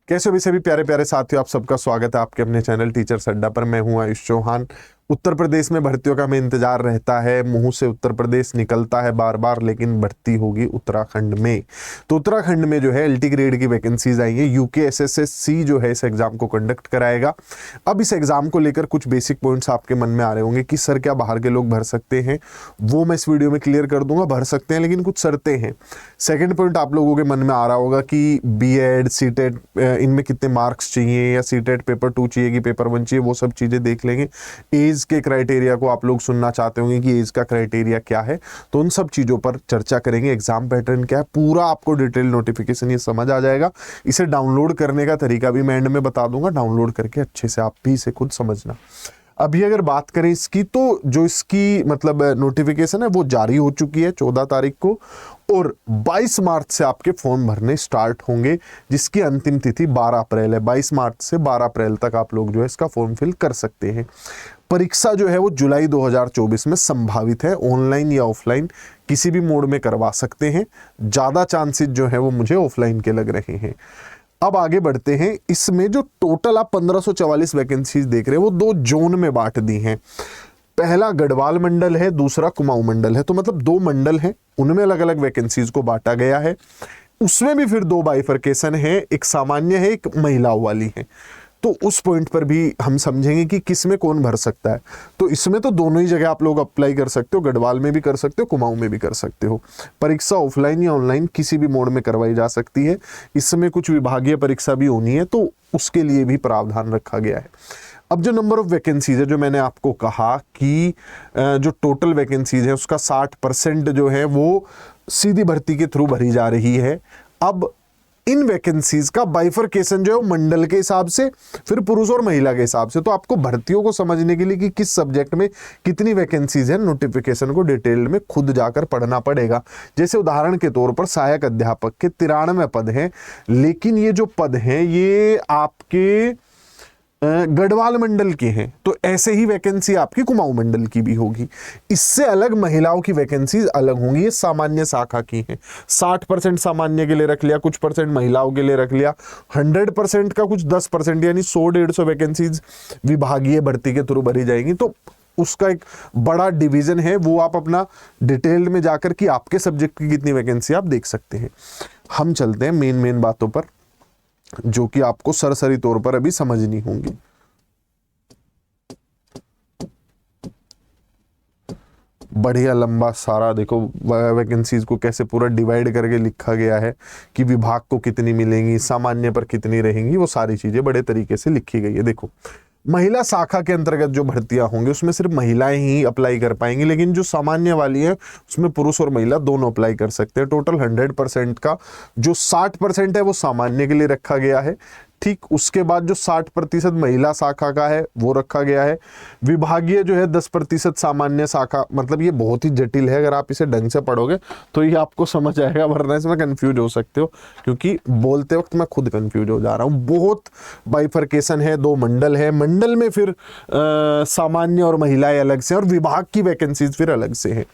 कैसे भी सभी प्यारे प्यारे साथियों, आप सबका स्वागत है आपके अपने चैनल टीचर्स अड्डा पर। मैं हूं आयुष चौहान। उत्तर प्रदेश में भर्तियों का हमें इंतजार रहता है। मुंह से उत्तर प्रदेश निकलता है बार बार, लेकिन भर्ती होगी उत्तराखंड में। तो उत्तराखंड में जो है एलटी ग्रेड की वैकेंसीज आई है। UKSSC जो है इस एग्जाम को कंडक्ट कराएगा। अब इस एग्जाम को लेकर कुछ बेसिक पॉइंट्स आपके मन में आ रहे होंगे कि सर क्या बाहर के लोग भर सकते हैं, वो मैं इस वीडियो में क्लियर कर दूंगा। भर सकते हैं, लेकिन कुछ शर्तें हैं। सेकेंड पॉइंट आप लोगों के मन में आ रहा होगा कि BEd CTET इनमें कितने मार्क्स चाहिए, या CTET पेपर 2 चाहिए कि पेपर 1 चाहिए, वो सब चीज़ें देख लेंगे। एज के क्राइटेरिया को आप लोग सुनना चाहते होंगे कि एज का क्राइटेरिया क्या है, तो उन सब चीज़ों पर चर्चा करेंगे। एग्जाम पैटर्न क्या है, पूरा आपको डिटेल नोटिफिकेशन ये समझ आ जाएगा। इसे डाउनलोड करने का तरीका भी मैं एंड में बता दूंगा। डाउनलोड करके अच्छे से आप भी इसे खुद समझना। अभी अगर बात करें इसकी, तो जो इसकी मतलब नोटिफिकेशन है वो जारी हो चुकी है 14 तारीख को, और 22 मार्च से आपके फॉर्म भरने स्टार्ट होंगे, जिसकी अंतिम तिथि 12 अप्रैल है। 22 मार्च से 12 अप्रैल तक आप लोग जो है इसका फॉर्म फिल कर सकते हैं। परीक्षा जो है वो जुलाई 2024 में संभावित है। ऑनलाइन या ऑफलाइन किसी भी मोड में करवा सकते हैं। ज़्यादा चांसेस जो है वो मुझे ऑफलाइन के लग रहे हैं। अब आगे बढ़ते हैं। इसमें जो टोटल आप 1544 वैकेंसीज देख रहे हैं वो 2 जोन में बांट दी हैं। पहला गढ़वाल मंडल है, दूसरा कुमाऊं मंडल है। तो मतलब 2 मंडल हैं, उनमें अलग अलग वैकेंसीज को बांटा गया है। उसमें भी फिर 2 बाइफरकेशन है, एक सामान्य है, एक महिलाओं वाली है। तो उस पॉइंट पर भी हम समझेंगे कि किस में कौन भर सकता है। तो इसमें तो दोनों ही जगह आप लोग अप्लाई कर सकते हो। गढ़वाल में भी कर सकते हो, कुमाऊं में भी कर सकते हो। परीक्षा ऑफलाइन या ऑनलाइन किसी भी मोड में करवाई जा सकती है। इसमें कुछ विभागीय परीक्षा भी होनी है, तो उसके लिए भी प्रावधान रखा गया है। अब जो नंबर ऑफ वैकेंसीज है, जो मैंने आपको कहा कि जो टोटल वैकेंसीज है उसका 60% जो है वो सीधी भर्ती के थ्रू भरी जा रही है। अब इन वैकेंसीज का बाइफरकेशन जो है वो मंडल के हिसाब से, फिर पुरुष और महिला के हिसाब से। तो आपको भर्तियों को समझने के लिए कि किस सब्जेक्ट में कितनी वैकेंसीज है, नोटिफिकेशन को डिटेल में खुद जाकर पढ़ना पड़ेगा। जैसे उदाहरण के तौर पर सहायक अध्यापक के 93 पद हैं, लेकिन ये जो पद हैं ये आपके गढ़वाल मंडल के हैं। तो ऐसे ही वैकेंसी आपकी कुमाऊं मंडल की भी होगी। इससे अलग महिलाओं की वैकेंसी अलग होंगी। ये सामान्य शाखा की हैं। 60% सामान्य के लिए रख लिया, कुछ परसेंट महिलाओं के लिए रख लिया। 100% का कुछ 10%, यानी 100-150 वैकेंसीज विभागीय भर्ती के थ्रू भरी जाएंगी। तो उसका एक बड़ा डिवीजन है, वो आप अपना डिटेल में जाकर कि आपके सब्जेक्ट की कितनी वैकेंसी आप देख सकते हैं। हम चलते हैं मेन बातों पर, जो कि आपको सरसरी तौर पर अभी समझनी होंगी। बढ़िया लंबा सारा देखो वैकेंसीज को कैसे पूरा डिवाइड करके लिखा गया है कि विभाग को कितनी मिलेंगी, सामान्य पर कितनी रहेंगी, वो सारी चीजें बड़े तरीके से लिखी गई है। देखो, महिला शाखा के अंतर्गत जो भर्तियां होंगी उसमें सिर्फ महिलाएं ही अप्लाई कर पाएंगी, लेकिन जो सामान्य वाली है उसमें पुरुष और महिला दोनों अप्लाई कर सकते हैं। टोटल 100% का जो 60% है वो सामान्य के लिए रखा गया है। ठीक उसके बाद जो 60% महिला शाखा का है वो रखा गया है। विभागीय जो है 10% सामान्य शाखा। मतलब ये बहुत ही जटिल है, अगर आप इसे ढंग से पढ़ोगे तो ये आपको समझ आएगा, वरना इसमें कंफ्यूज हो सकते हो, क्योंकि बोलते वक्त मैं खुद कंफ्यूज हो जा रहा हूँ। बहुत बाइफरकेशन है, 2 मंडल है। मंडल में फिर सामान्य और महिलाएं अलग से, और विभाग की वैकेंसीज फिर अलग से है।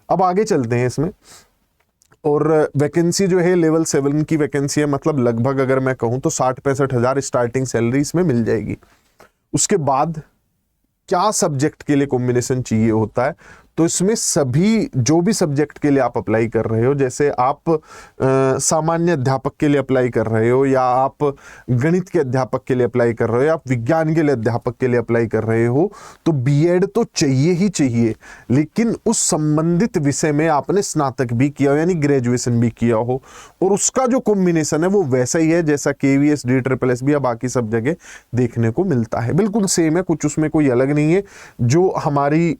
अब आगे चलते हैं इसमें। और वैकेंसी जो है लेवल 7 की वैकेंसी है, मतलब लगभग अगर मैं कहूं तो 60-65 हज़ार स्टार्टिंग सैलरी इसमें मिल जाएगी। उसके बाद क्या सब्जेक्ट के लिए कॉम्बिनेशन चाहिए होता है, तो इसमें सभी जो भी सब्जेक्ट के लिए आप अप्लाई कर रहे हो, जैसे आप सामान्य अध्यापक के लिए अप्लाई कर रहे हो, या आप गणित के अध्यापक के लिए अप्लाई कर रहे हो, या आप विज्ञान के लिए अध्यापक के लिए अप्लाई कर रहे हो, तो BEd तो चाहिए ही चाहिए, लेकिन उस संबंधित विषय में आपने स्नातक भी किया हो, यानी ग्रेजुएशन भी किया हो। और उसका जो कॉम्बिनेशन है वो वैसा ही है जैसा KVS DSSS या बाकी सब जगह देखने को मिलता है। बिल्कुल सेम है, कुछ उसमें कोई अलग नहीं है। जो हमारी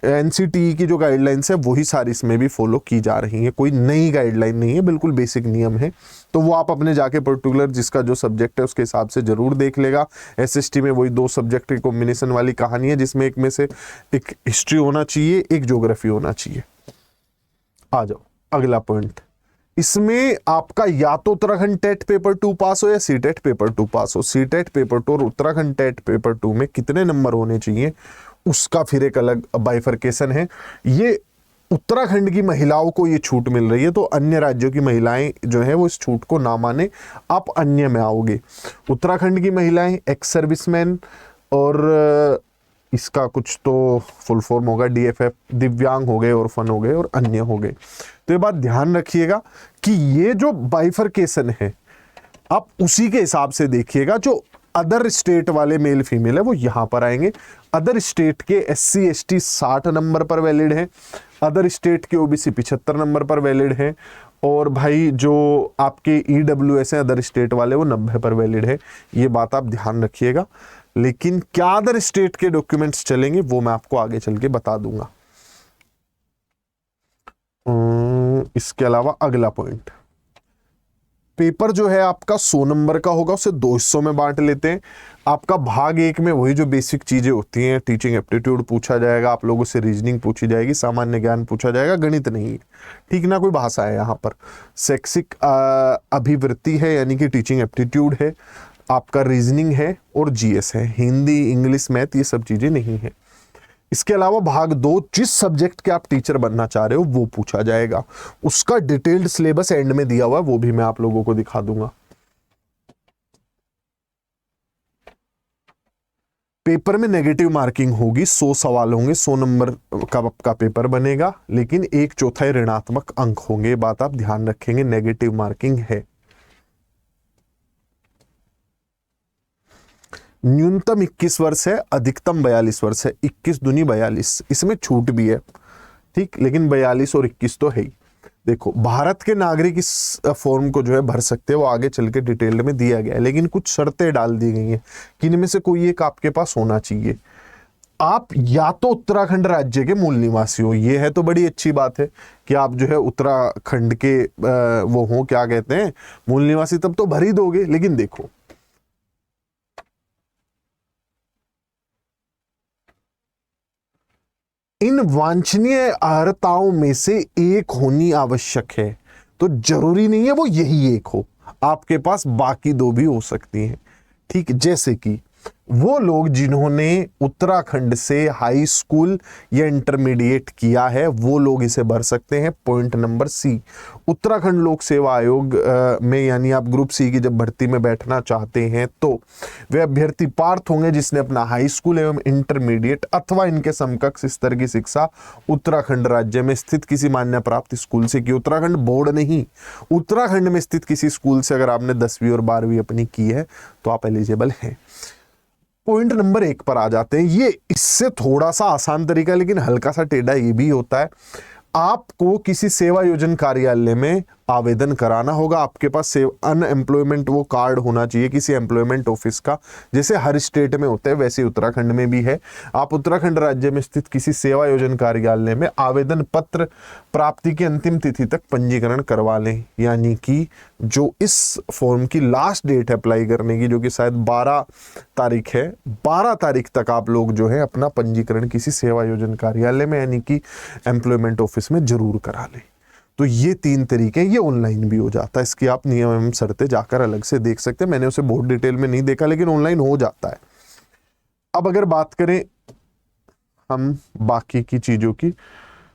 NCTE की जो गाइडलाइंस है वही सारी इसमें भी फॉलो की जा रही है। कोई नई गाइडलाइन नहीं है, बिल्कुल बेसिक नियम है। तो वो आप अपने जाके पर्टिकुलर जिसका जो सब्जेक्ट है उसके हिसाब से जरूर देख लेगा। SST में वही 2 सब्जेक्ट की कॉम्बिनेशन वाली कहानी है, जिसमें एक में से एक हिस्ट्री होना चाहिए, एक ज्योग्राफी होना चाहिए। आ जाओ अगला पॉइंट। इसमें आपका या तो उत्तराखंड टेट पेपर 2 पास हो या CTET पेपर 2 पास हो। CTET पेपर 2 और उत्तराखंड टेट पेपर 2 में कितने नंबर होने चाहिए उसका फिर एक अलग बाइफरकेशन है। ये उत्तराखंड की महिलाओं को ये छूट मिल रही है, तो अन्य राज्यों की महिलाएं जो है वो इस छूट को ना माने, आप अन्य में आओगे। उत्तराखंड की महिलाएं, एक्स सर्विसमैन, और इसका कुछ तो फुल फॉर्म होगा DFF, दिव्यांग हो गए, ऑर्फन हो गए और अन्य हो गए। तो ये बात ध्यान रखिएगा कि ये जो बाइफरकेशन है आप उसी के हिसाब से देखिएगा। जो अदर स्टेट वाले मेल फीमेल है वो यहां पर आएंगे। अदर स्टेट के SC ST 60 नंबर पर वैलिड है, अदर स्टेट के OBC 75 नंबर पर वैलिड है, और भाई जो आपके EWS हैं अदर स्टेट वाले वो 90 पर वैलिड है। ये बात आप ध्यान रखिएगा। लेकिन क्या अदर स्टेट के डॉक्यूमेंट्स चलेंगे वो मैं आपको आगे चल के बता दूंगा। इसके अलावा अगला पॉइंट, पेपर जो है आपका 100 नंबर का होगा, उसे 2 हिस्सों में बांट लेते हैं। आपका भाग 1 में वही जो बेसिक चीजें होती हैं, टीचिंग एप्टीट्यूड पूछा जाएगा, आप लोगों से रीजनिंग पूछी जाएगी, सामान्य ज्ञान पूछा जाएगा, गणित नहीं है, ठीक ना, कोई भाषा है यहाँ पर, शैक्षिक अभिवृत्ति है यानी कि टीचिंग एप्टीट्यूड है, आपका रीजनिंग है और GS है, हिंदी इंग्लिश मैथ ये सब चीजें नहीं है। इसके अलावा भाग 2 जिस सब्जेक्ट के आप टीचर बनना चाह रहे हो वो पूछा जाएगा, उसका डिटेल्ड सिलेबस एंड में दिया हुआ है, वो भी मैं आप लोगों को दिखा दूंगा। पेपर में नेगेटिव मार्किंग होगी, 100 सवाल होंगे, 100 नंबर का पेपर बनेगा, लेकिन 1/4 ऋणात्मक अंक होंगे। बात आप ध्यान रखेंगे, नेगेटिव मार्किंग है। न्यूनतम 21 वर्ष है, अधिकतम 42 वर्ष है, 21 दूनी 42, इसमें छूट भी है, ठीक, लेकिन 42 और 21 तो है ही। देखो, भारत के नागरिक इस फॉर्म को जो है भर सकते हैं, वो आगे चल के डिटेल में दिया गया है, लेकिन कुछ शर्तें डाल दी गई हैं कि इनमें से कोई एक आपके पास होना चाहिए। आप या तो उत्तराखंड राज्य के मूल निवासी हो, ये है तो बड़ी अच्छी बात है कि आप जो है उत्तराखंड के वो हो, क्या कहते हैं, मूल निवासी, तब तो भर ही दोगे। लेकिन देखो, इन वांछनीय अर्हताओं में से एक होनी आवश्यक है, तो जरूरी नहीं है वो यही एक हो, आपके पास बाकी 2 भी हो सकती हैं, ठीक। जैसे कि वो लोग जिन्होंने उत्तराखंड से हाई स्कूल या इंटरमीडिएट किया है वो लोग इसे भर सकते हैं। पॉइंट नंबर C, उत्तराखंड लोक सेवा आयोग में यानी आप ग्रुप C की जब भर्ती में बैठना चाहते हैं तो वे अभ्यर्थी पात्र होंगे जिसने अपना हाई स्कूल एवं इंटरमीडिएट अथवा इनके समकक्ष स्तर की शिक्षा उत्तराखंड राज्य में स्थित किसी मान्यता प्राप्त स्कूल से की। उत्तराखंड बोर्ड नहीं, उत्तराखंड में स्थित किसी स्कूल से अगर आपने 10वीं और 12वीं अपनी की है तो आप एलिजिबल हैं। पॉइंट नंबर 1 पर आ जाते हैं। ये इससे थोड़ा सा आसान तरीका लेकिन हल्का सा टेढ़ा ये भी होता है। आपको किसी सेवा योजन कार्यालय में आवेदन कराना होगा, आपके पास अनएम्प्लॉयमेंट वो कार्ड होना चाहिए किसी एम्प्लॉयमेंट ऑफिस का, जैसे हर स्टेट में होता है वैसे उत्तराखंड में भी है। आप उत्तराखंड राज्य में स्थित किसी सेवा योजन कार्यालय में आवेदन पत्र प्राप्ति की अंतिम तिथि तक पंजीकरण करवा लें, यानी कि जो इस फॉर्म की लास्ट डेट है अप्लाई करने की, जो कि शायद 12 तारीख है, 12 तारीख तक आप लोग जो है अपना पंजीकरण किसी सेवा योजन कार्यालय में यानी कि एम्प्लॉयमेंट ऑफिस में जरूर करा लें। तो ये 3 तरीके, ये ऑनलाइन भी हो जाता है, इसकी आप नियम एवं शर्तें जाकर अलग से देख सकते हैं, मैंने उसे बहुत डिटेल में नहीं देखा लेकिन ऑनलाइन हो जाता है। अब अगर बात करें हम बाकी की चीजों की,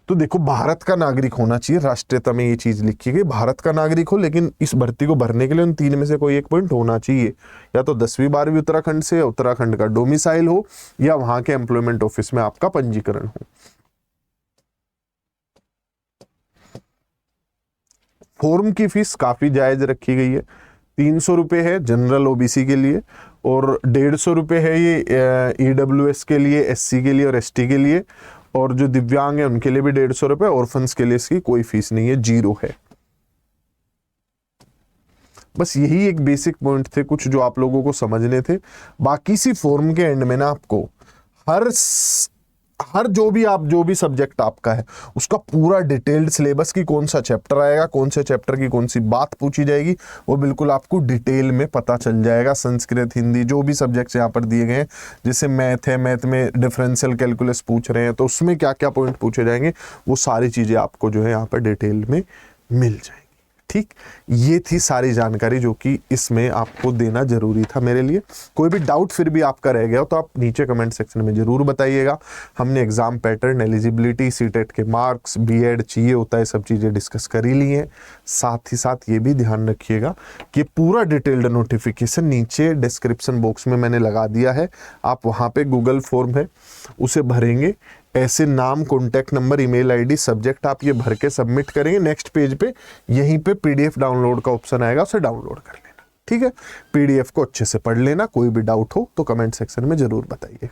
तो देखो भारत का नागरिक होना चाहिए, राष्ट्रीयता में ये चीज लिखी गई भारत का नागरिक हो, लेकिन इस भर्ती को भरने के लिए उन 3 में से कोई एक पॉइंट होना चाहिए, या तो 10वीं 12वीं उत्तराखंड से, या उत्तराखंड का डोमिसाइल हो, या वहां के एम्प्लॉयमेंट ऑफिस में आपका पंजीकरण हो। फॉर्म की फीस काफी जायज रखी गई है, 300 रुपये है जनरल OBC के लिए और 150 रुपये है ये EWS के लिए, SC के लिए और ST के लिए, और जो दिव्यांग है उनके लिए भी 150 रुपये, ऑर्फन्स के लिए इसकी कोई फीस नहीं है, 0 है। बस यही एक बेसिक पॉइंट थे कुछ जो आप लोगों को समझने थे। बाकी सी फॉर्म के एंड में ना आपको हर जो भी सब्जेक्ट आपका है उसका पूरा डिटेल्ड सिलेबस की कौन सा चैप्टर आएगा, कौन से चैप्टर की कौन सी बात पूछी जाएगी, वो बिल्कुल आपको डिटेल में पता चल जाएगा। संस्कृत, हिंदी, जो भी सब्जेक्ट्स यहाँ पर दिए गए हैं, जैसे मैथ है, मैथ में डिफरेंशियल कैलकुलस पूछ रहे हैं तो उसमें क्या क्या पॉइंट पूछे जाएंगे, वो सारी चीज़ें आपको जो है यहाँ पर डिटेल में मिल जाएंगी। ठीक, ये थी सारी जानकारी जो कि इसमें आपको देना जरूरी था मेरे लिए। कोई भी डाउट फिर भी आपका रह गया हो तो आप नीचे कमेंट सेक्शन में जरूर बताइएगा। हमने एग्जाम पैटर्न, एलिजिबिलिटी, सीटेट के मार्क्स, बीएड चाहिए होता है, सब चीज़ें डिस्कस कर ही ली हैं। साथ ही साथ ये भी ध्यान रखिएगा कि पूरा डिटेल्ड नोटिफिकेशन नीचे डिस्क्रिप्शन बॉक्स में मैंने लगा दिया है। आप वहाँ पे गूगल फॉर्म है उसे भरेंगे, ऐसे नाम, contact number, email ID, subject आप ये भर के सबमिट करेंगे। नेक्स्ट पेज पे यहीं पे पीडीएफ डाउनलोड का ऑप्शन आएगा, उसे डाउनलोड कर लेना। ठीक है, पीडीएफ को अच्छे से पढ़ लेना। कोई भी डाउट हो तो कमेंट सेक्शन में जरूर बताइए।